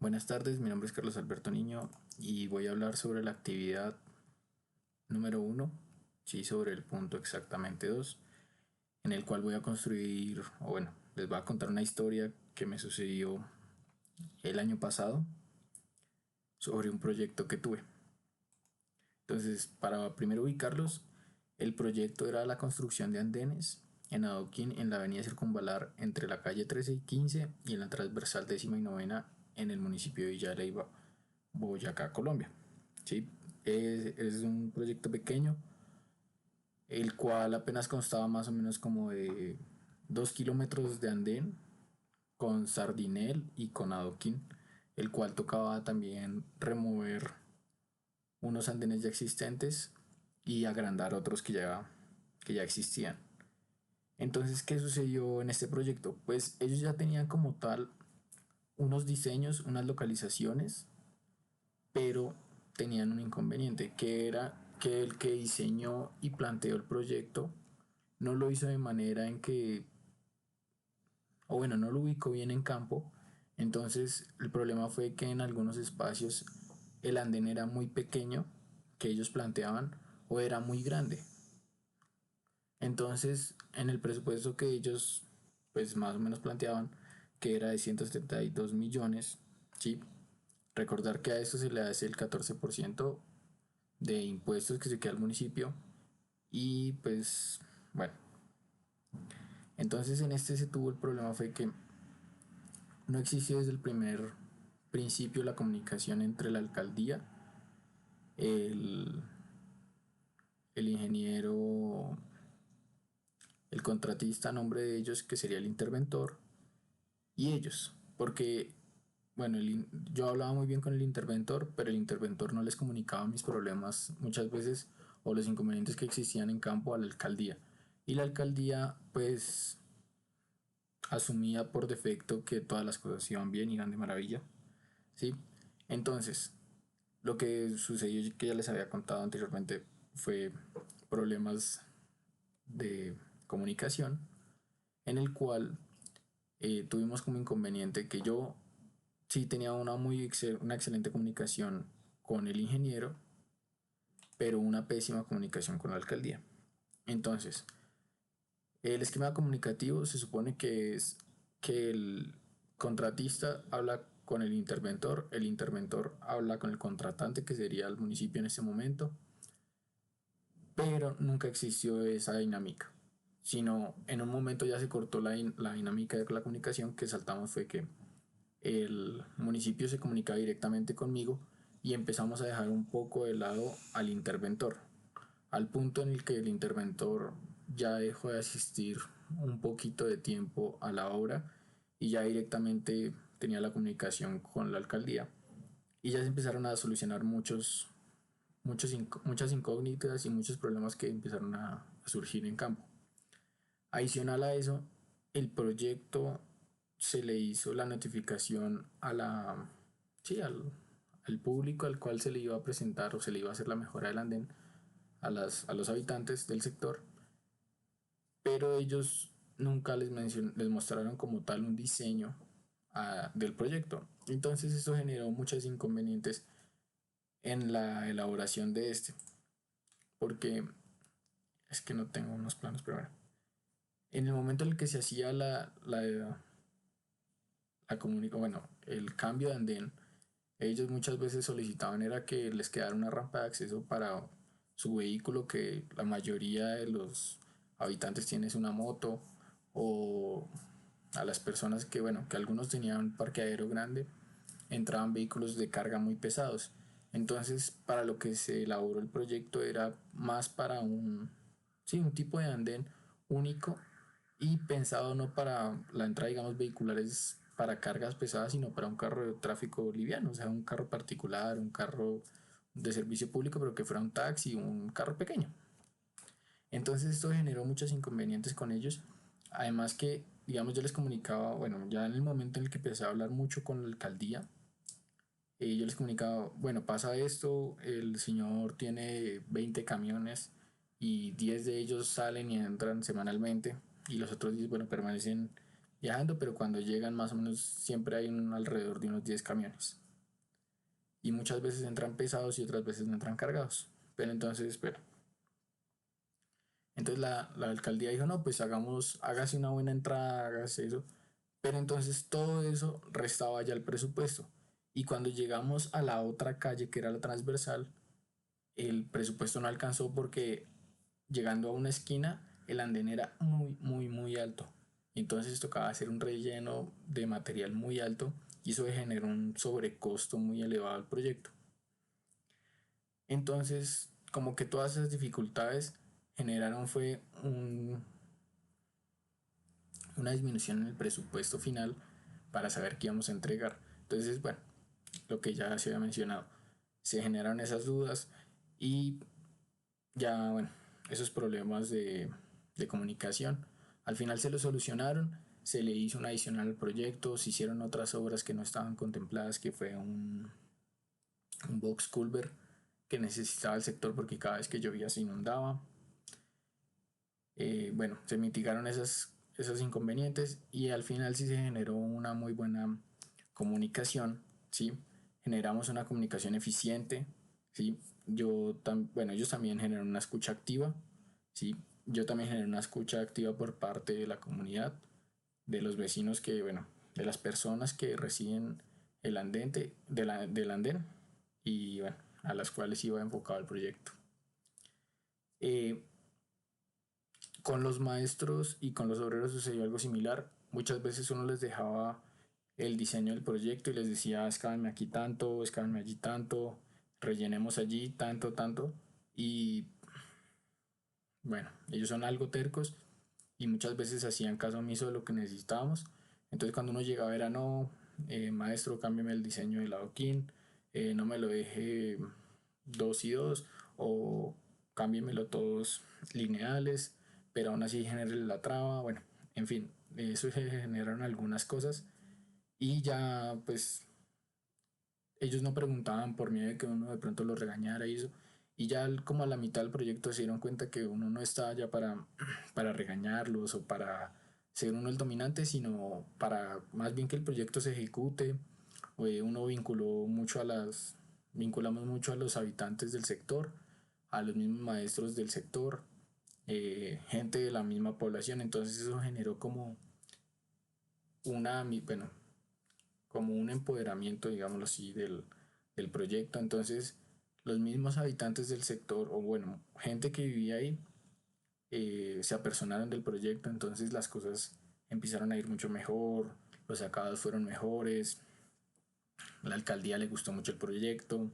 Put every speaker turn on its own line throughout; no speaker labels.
Buenas tardes, mi nombre es Carlos Alberto Niño y voy a hablar sobre la actividad número uno, sí, sobre el punto exactamente 2, en el cual voy a construir, o bueno, les voy a contar una historia que me sucedió el año pasado sobre un proyecto que tuve. Entonces, para primero ubicarlos, el proyecto era la construcción de andenes en adoquín en la avenida Circunvalar entre la calle 13 y 15 y en la transversal décima y novena en el municipio de Villa de Leyva, Boyacá, Colombia. ¿Sí? Es un proyecto pequeño, el cual apenas constaba más o menos como de 2 kilómetros de andén con sardinel y con adoquín, el cual tocaba también remover unos andenes ya existentes y agrandar otros que ya existían. Entonces, ¿qué sucedió en este proyecto? Pues ellos ya tenían como tal unos diseños, unas localizaciones, pero tenían un inconveniente, que era que el que diseñó y planteó el proyecto no lo hizo de manera en que, o bueno, no lo ubicó bien en campo. Entonces el problema fue que en algunos espacios el andén era muy pequeño que ellos planteaban o era muy grande. Entonces en el presupuesto que ellos pues más o menos planteaban, que era de 172 millones, ¿sí? Recordar que a esto se le hace el 14% de impuestos que se queda al municipio y pues bueno, entonces en este se tuvo el problema fue que no existió desde el primer principio la comunicación entre la alcaldía, el, el ingeniero, el contratista a nombre de ellos, que sería el interventor, y ellos, porque, bueno, yo hablaba muy bien con el interventor, pero el interventor no les comunicaba mis problemas muchas veces o los inconvenientes que existían en campo a la alcaldía. Y la alcaldía, pues, asumía por defecto que todas las cosas iban bien, iban de maravilla, ¿sí? Entonces, lo que sucedió, que ya les había contado anteriormente, fue problemas de comunicación, en el cual tuvimos como inconveniente que yo sí tenía una excelente comunicación con el ingeniero, pero una pésima comunicación con la alcaldía. Entonces, el esquema comunicativo se supone que es que el contratista habla con el interventor habla con el contratante, que sería el municipio en ese momento, pero nunca existió esa dinámica, sino en un momento ya se cortó la dinámica de la comunicación. Que saltamos fue que el municipio se comunicaba directamente conmigo y empezamos a dejar un poco de lado al interventor, al punto en el que el interventor ya dejó de asistir un poquito de tiempo a la obra y ya directamente tenía la comunicación con la alcaldía y ya se empezaron a solucionar muchas incógnitas y muchos problemas que empezaron a surgir en campo. Adicional a eso, el proyecto se le hizo la notificación sí, al público al cual se le iba a presentar o se le iba a hacer la mejora del andén a los habitantes del sector, pero ellos nunca les mostraron como tal un diseño del proyecto. Entonces eso generó muchos inconvenientes en la elaboración de este, porque es que no tengo unos planos, pero bueno. En el momento en el que se hacía bueno, el cambio de andén, ellos muchas veces solicitaban era que les quedara una rampa de acceso para su vehículo, que la mayoría de los habitantes tienen una moto, o a las personas que, bueno, que algunos tenían un parqueadero grande, entraban vehículos de carga muy pesados. Entonces, para lo que se elaboró el proyecto era más para sí, un tipo de andén único y pensado no para la entrada, digamos, vehiculares para cargas pesadas, sino para un carro de tráfico liviano, o sea, un carro particular, un carro de servicio público, pero que fuera un taxi, un carro pequeño. Entonces esto generó muchos inconvenientes con ellos. Además que, digamos, yo les comunicaba, bueno, ya en el momento en el que empecé a hablar mucho con la alcaldía, yo les comunicaba, bueno, pasa esto, el señor tiene 20 camiones y 10 de ellos salen y entran semanalmente y los otros 10, bueno, permanecen, viajando, pero cuando llegan más o menos siempre hay alrededor de unos 10 camiones. Y muchas veces entran pesados y otras veces no entran cargados. Pero entonces, pero entonces la alcaldía dijo, no, pues hágase una buena entrada, hágase eso. Pero entonces todo eso restaba ya el presupuesto. Y cuando llegamos a la otra calle, que era la transversal, el presupuesto no alcanzó porque llegando a una esquina, el andén era muy, muy, muy alto. Entonces tocaba hacer un relleno de material muy alto y eso generó un sobrecosto muy elevado al proyecto. Entonces, como que todas esas dificultades generaron fue una disminución en el presupuesto final para saber qué íbamos a entregar. Entonces, bueno, lo que ya se había mencionado, se generaron esas dudas y ya, bueno, esos problemas de comunicación, al final se lo solucionaron, se le hizo un adicional al proyecto, se hicieron otras obras que no estaban contempladas, que fue un box culvert que necesitaba el sector porque cada vez que llovía se inundaba. Bueno, se mitigaron esos inconvenientes y al final sí se generó una muy buena comunicación, ¿sí? Generamos una comunicación eficiente, ¿sí? Bueno, ellos también generan una escucha activa, ¿sí? Yo también generé una escucha activa por parte de la comunidad, de los vecinos que, bueno, de las personas que residen el andén, del andén y, bueno, a las cuales iba enfocado el proyecto. Eh, con los maestros y con los obreros sucedió algo similar. Muchas veces uno les dejaba el diseño del proyecto y les decía, escábenme aquí tanto, escábenme allí tanto, rellenemos allí tanto, tanto. Y bueno, ellos son algo tercos y muchas veces hacían caso omiso de lo que necesitábamos. Entonces cuando uno llegaba era, no, maestro, cámbiame el diseño del adoquín, no me lo deje dos y dos, o cámbiemelo todos lineales, pero aún así genere la traba, bueno, en fin, eso se generaron algunas cosas y ya pues ellos no preguntaban por miedo de que uno de pronto los regañara y eso. Y ya como a la mitad del proyecto se dieron cuenta que uno no estaba ya para regañarlos o para ser uno el dominante, sino para más bien que el proyecto se ejecute. Uno vinculamos mucho a los habitantes del sector, a los mismos maestros del sector, gente de la misma población. Entonces eso generó bueno, como un empoderamiento, digámoslo así, del proyecto. Entonces, los mismos habitantes del sector, o bueno, gente que vivía ahí, se apersonaron del proyecto, entonces las cosas empezaron a ir mucho mejor, los acabados fueron mejores, la alcaldía le gustó mucho el proyecto,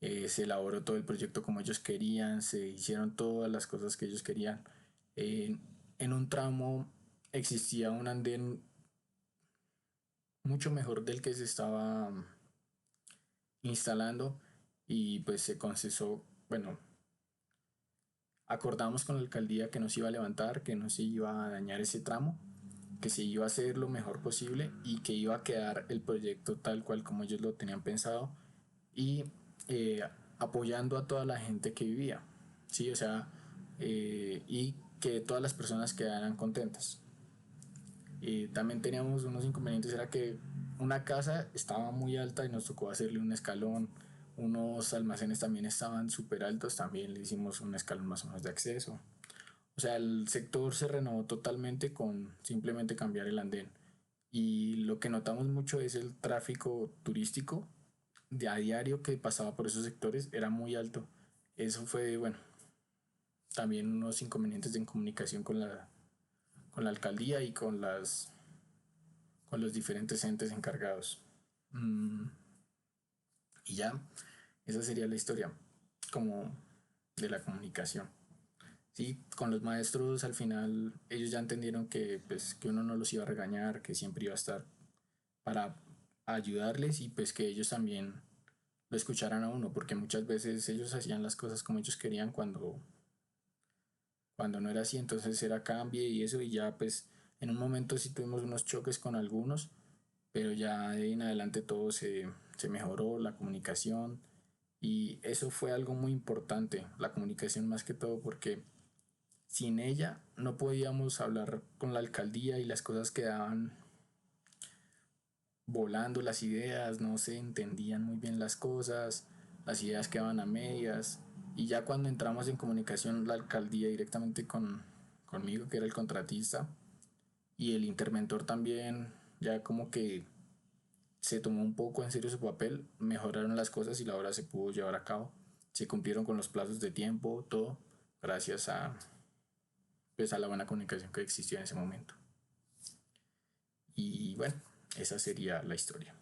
se elaboró todo el proyecto como ellos querían, se hicieron todas las cosas que ellos querían. Eh, en un tramo existía un andén mucho mejor del que se estaba instalando y pues se concesó, bueno, acordamos con la alcaldía que no se iba a levantar, que no se iba a dañar ese tramo, que se iba a hacer lo mejor posible y que iba a quedar el proyecto tal cual como ellos lo tenían pensado y eh, apoyando a toda la gente que vivía, ¿sí? O sea, y que todas las personas quedaran contentas. También teníamos unos inconvenientes, era que una casa estaba muy alta y nos tocó hacerle un escalón, unos almacenes también estaban súper altos, también le hicimos un escalón más o menos de acceso. O sea, el sector se renovó totalmente con simplemente cambiar el andén. Y lo que notamos mucho es el tráfico turístico de a diario que pasaba por esos sectores, era muy alto. Eso fue, bueno, también unos inconvenientes de comunicación con la alcaldía y con los diferentes entes encargados. Mm, y ya, esa sería la historia como de la comunicación. Sí, con los maestros al final ellos ya entendieron que, pues, que uno no los iba a regañar, que siempre iba a estar para ayudarles y pues que ellos también lo escucharan a uno, porque muchas veces ellos hacían las cosas como ellos querían cuando no era así, entonces era cambie y eso y ya pues en un momento sí tuvimos unos choques con algunos, pero ya de ahí en adelante todo se mejoró, la comunicación, y eso fue algo muy importante, la comunicación más que todo, porque sin ella no podíamos hablar con la alcaldía y las cosas quedaban volando, las ideas, no se entendían muy bien las ideas quedaban a medias. Y ya cuando entramos en comunicación la alcaldía directamente conmigo, que era el contratista, y el interventor también, ya como que se tomó un poco en serio su papel, mejoraron las cosas y la obra se pudo llevar a cabo. Se cumplieron con los plazos de tiempo, todo, gracias pues, a la buena comunicación que existió en ese momento. Y bueno, esa sería la historia.